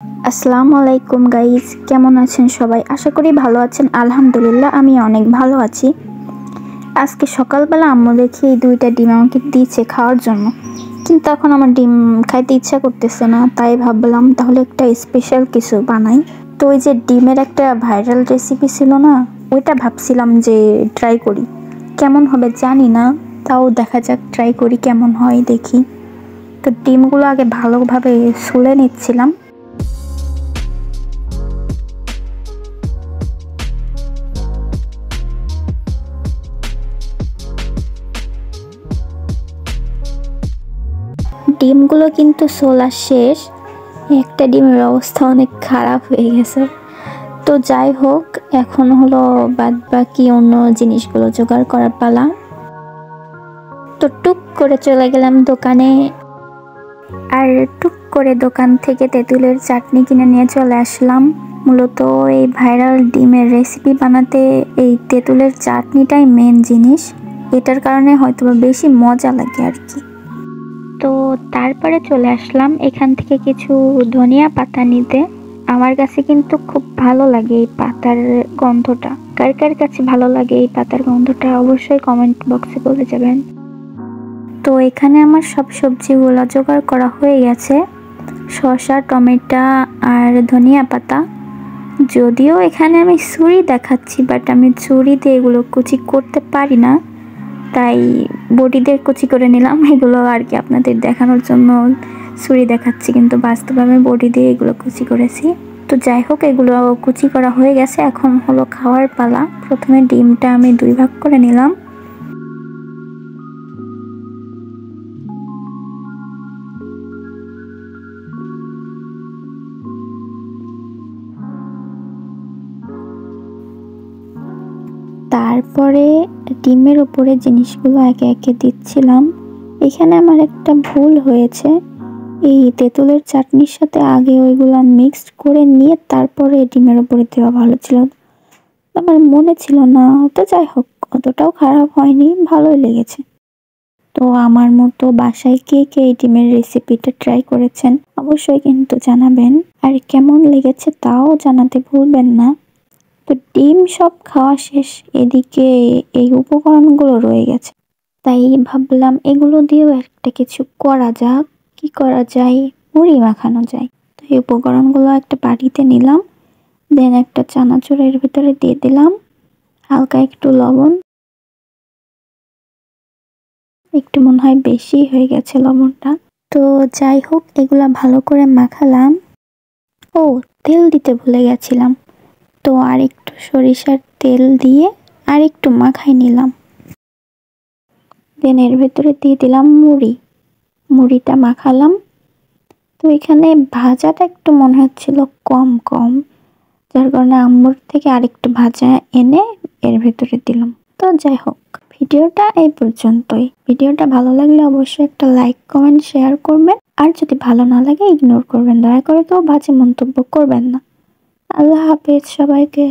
আসসালামু আলাইকুম গাইস, কেমন আছেন সবাই? আশা করি ভালো আছেন। আলহামদুলিল্লাহ আমি অনেক ভালো আছি। আজকে সকালবেলা আম্মু দেখি এই 2টা ডিম আমাকে দিয়েছে খাওয়ার জন্য, কিন্তু এখন আমার ডিম খাইতে ইচ্ছা করতেছে না। তাই ভাবলাম তাহলে একটা স্পেশাল কিছু বানাই। তো ওই যে ডিমের একটা ভাইরাল রেসিপি ছিল না, ওইটা ভাবছিলাম যে ট্রাই করি। কেমন হবে জানি না, তাও দেখা যাক, ট্রাই করি কেমন হয় দেখি। তো ডিমগুলো আগে ভালোভাবে ছুলে নিচ্ছিলাম। ডিমগুলো কিন্তু ছোলা শেষ, একটা ডিমের অবস্থা অনেক খারাপ হয়ে গেছে। তো যাই হোক, এখন হলো বাদ বাকি অন্য জিনিসগুলো জোগাড় করার পালা। তো টুক করে চলে গেলাম দোকানে, আর টুক করে দোকান থেকে তেঁতুলের চাটনি কিনে নিয়ে চলে আসলাম। মূলত এই ভাইরাল ডিমের রেসিপি বানাতে এই তেঁতুলের চাটনিটাই মেন জিনিস, এটার কারণে হয়তো বেশি মজা লাগে আর কি। তো তারপরে চলে আসলাম এখান থেকে কিছু ধনিয়া পাতা নিতে। আমার কাছে কিন্তু খুব ভালো লাগে এই পাতার গন্ধটা। কার কার কাছে ভালো লাগে এই পাতার গন্ধটা অবশ্যই কমেন্ট বক্সে বলে যাবেন। তো এখানে আমার সব সবজিগুলো জোগাড় করা হয়ে গেছে, শসা, টমেটো আর ধনিয়া পাতা। যদিও এখানে আমি ছুরি দেখাচ্ছি, বাট আমি ছুরি দিয়ে এগুলো কুচি করতে পারি না, তাই বটি দিয়ে কুচি করে নিলাম এগুলো আর কি, আপনাদের দেখানোর জন্য ছুরি দেখাচ্ছি, কিন্তু বাস্তবে আমি বটি দিয়ে এগুলো কুচি করেছি। তো যাই হোক, এগুলো কুচি করা হয়ে গেছে, এখন হলো খাওয়ার পালা। প্রথমে ডিমটা আমি 2 ভাগ করে নিলাম। তারপরে ডিমের উপরে জিনিসগুলো একে একে দিচ্ছিলাম। এখানে আমার একটা ভুল হয়েছে, এই তেঁতুলের চাটনির সাথে আগে ওইগুলা মিক্সড করে নিয়ে তারপরে ডিমের উপরে দেওয়া ভালো ছিল, আমার মনে ছিল না। তো যাই হোক, অতটাও খারাপ হয়নি, ভালোই লেগেছে। তো আমার মতো বাসায় কে কে এই ডিমের রেসিপিটা ট্রাই করেছেন অবশ্যই কিন্তু জানাবেন, আর কেমন লেগেছে তাও জানাতে ভুলবেন না। তো ডিম সব খাওয়া শেষ, এদিকে এই উপকরণগুলো রয়ে গেছে, তাই ভাবলাম এগুলো দিয়েও একটা কিছু করা যাক। কি করা যায়? মুড়ি মাখানো যায়। তো এই উপকরণগুলো একটা বাটিতে নিলাম, দেন একটা চানাচুর এর ভিতরে দিয়ে দিলাম, হালকা একটু লবণ, একটু মনে হয় বেশি হয়ে গেছে লবণটা। তো যাই হোক, এগুলা ভালো করে মাখালাম। ও, তেল দিতে ভুলে গেছিলাম, তো আর একটু সরিষার তেল দিয়ে আর একটু মাখাই নিলাম। দেন এর ভেতরে দিয়ে দিলাম মুড়িটা মাখালাম। তো এখানে ভাজাটা একটু মনে হচ্ছিল কম কম, যার কারণে আম্মুর থেকে আরেকটু ভাজা এনে এর ভেতরে দিলাম। তো যাই হোক, ভিডিওটা এই পর্যন্তই। ভিডিওটা ভালো লাগলে অবশ্যই একটা লাইক, কমেন্ট, শেয়ার করবেন, আর যদি ভালো না লাগে ইগনোর করবেন। দয়া করে কেউ বাজে মন্তব্য করবেন না। আল্লাহ হাফেজ সবাইকে।